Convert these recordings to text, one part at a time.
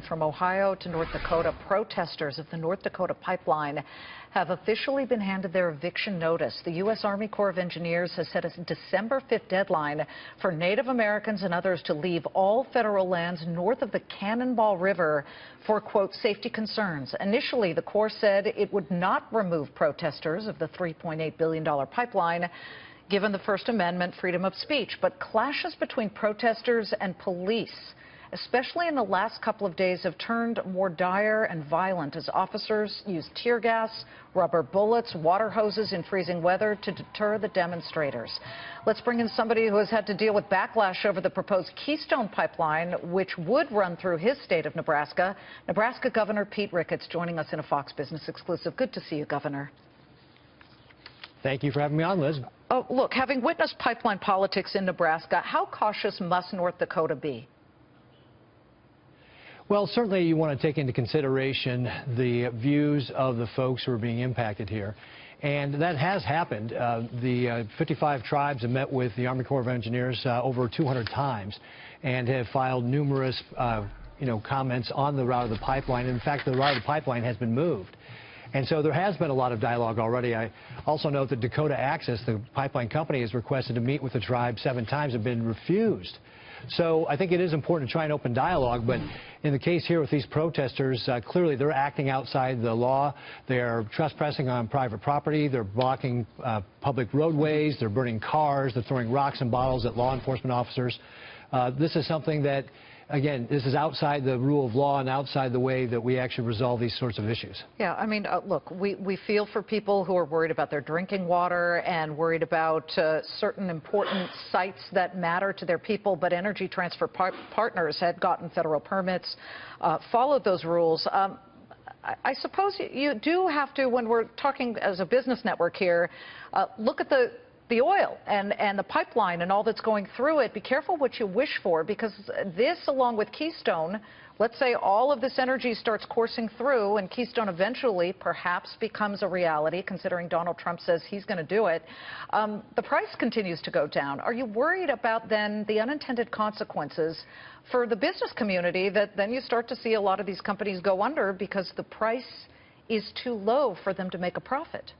From Ohio to North Dakota, protesters of the North Dakota Pipeline have officially been handed their eviction notice. The U.S. Army Corps of Engineers has set a December 5th deadline for Native Americans and others to leave all federal lands north of the Cannonball River for, quote, safety concerns. Initially, the Corps said it would not remove protesters of the $3.8 billion pipeline, given the First Amendment freedom of speech. But clashes between protesters and police, especially in the last couple of days, have turned more dire and violent as officers use tear gas, rubber bullets, water hoses in freezing weather to deter the demonstrators. Let's bring in somebody who has had to deal with backlash over the proposed Keystone Pipeline, which would run through his state of Nebraska. Nebraska Governor Pete Ricketts joining us in a Fox Business exclusive. Good to see you, Governor. Thank you for having me on, Liz. Oh, look, having witnessed pipeline politics in Nebraska, how cautious must North Dakota be? Well, certainly you want to take into consideration the views of the folks who are being impacted here. And that has happened. The 55 tribes have met with the Army Corps of Engineers over 200 times and have filed numerous comments on the route of the pipeline. In fact, the route of the pipeline has been moved. And so there has been a lot of dialogue already. I also note that Dakota Access, the pipeline company, has requested to meet with the tribe 7 times and been refused. So I think it is important to try and open dialogue, but in the case here with these protesters, clearly they're acting outside the law. They're trespassing on private property. They're blocking public roadways. They're burning cars. They're throwing rocks and bottles at law enforcement officers. This is something that, again, this is outside the rule of law and outside the way that we actually resolve these sorts of issues. Yeah, I mean, look, we feel for people who are worried about their drinking water and worried about certain important sites that matter to their people, but Energy Transfer Partners had gotten federal permits, followed those rules. I suppose you do have to, when we're talking as a business network here, look at the oil and the pipeline and all that's going through it. Be careful what you wish for, because this, along with Keystone, let's say all of this energy starts coursing through and Keystone eventually perhaps becomes a reality, considering Donald Trump says he's going to do it. The price continues to go down. Are you worried about then the unintended consequences for the business community, that then you start to see a lot of these companies go under because the price is too low for them to make a profit?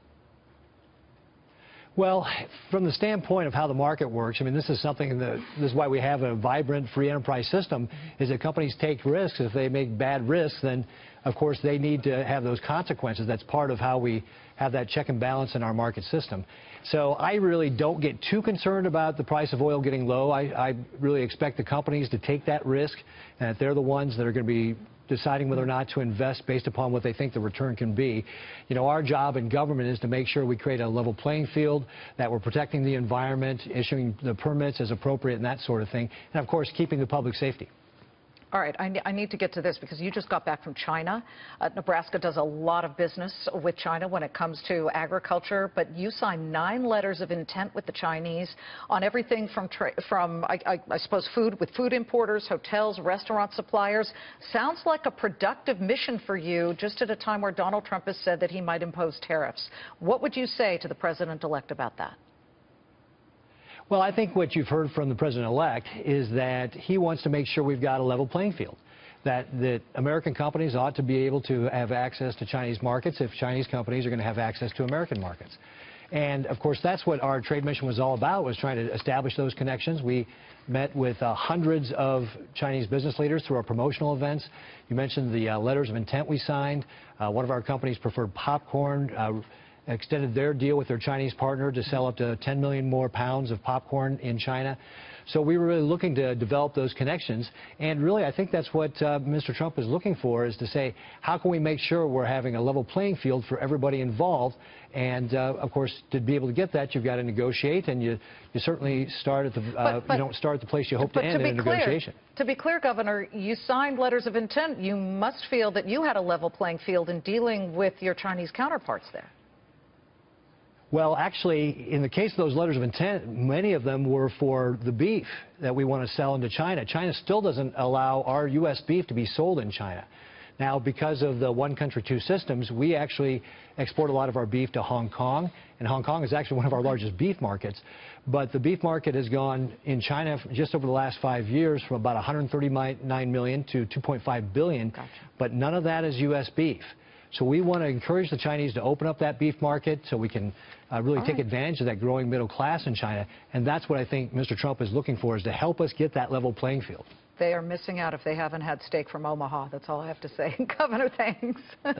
Well, from the standpoint of how the market works, I mean, this is why we have a vibrant free enterprise system, is that companies take risks. If they make bad risks, then, of course, they need to have those consequences. That's part of how we have that check and balance in our market system. So I really don't get too concerned about the price of oil getting low. I really expect the companies to take that risk, and that they're the ones that are going to be deciding whether or not to invest based upon what they think the return can be. You know, our job in government is to make sure we create a level playing field, that we're protecting the environment, issuing the permits as appropriate and that sort of thing, and of course keeping the public safety. All right, I need to get to this because you just got back from China. Nebraska does a lot of business with China when it comes to agriculture, but you signed 9 letters of intent with the Chinese on everything from I suppose, food importers, hotels, restaurant suppliers. Sounds like a productive mission for you, just at a time where Donald Trump has said that he might impose tariffs. What would you say to the president-elect about that? Well, I think what you've heard from the president-elect is that he wants to make sure we've got a level playing field, that American companies ought to be able to have access to Chinese markets if Chinese companies are going to have access to American markets. And, of course, that's what our trade mission was all about, was trying to establish those connections. We met with hundreds of Chinese business leaders through our promotional events. You mentioned the letters of intent we signed. One of our companies, Preferred Popcorn, extended their deal with their Chinese partner to sell up to 10 million more pounds of popcorn in China. So we were really looking to develop those connections. And really, I think that's what Mr. Trump is looking for, is to say, how can we make sure we're having a level playing field for everybody involved? And, of course, to be able to get that, you've got to negotiate, and you certainly start at the, you don't start at the place you hope to end in a negotiation. To be clear, Governor, you signed letters of intent. You must feel that you had a level playing field in dealing with your Chinese counterparts there. Well, actually, in the case of those letters of intent, many of them were for the beef that we want to sell into China. China still doesn't allow our U.S. beef to be sold in China. Now, because of the one country, two systems, we actually export a lot of our beef to Hong Kong, and Hong Kong is actually one of our largest beef markets. But the beef market has gone in China just over the last 5 years from about 139 million to 2.5 billion, Gotcha. But none of that is U.S. beef. So we want to encourage the Chinese to open up that beef market so we can really take advantage of that growing middle class in China. And that's what I think Mr. Trump is looking for, is to help us get that level playing field. They are missing out if they haven't had steak from Omaha. That's all I have to say. Governor, thanks.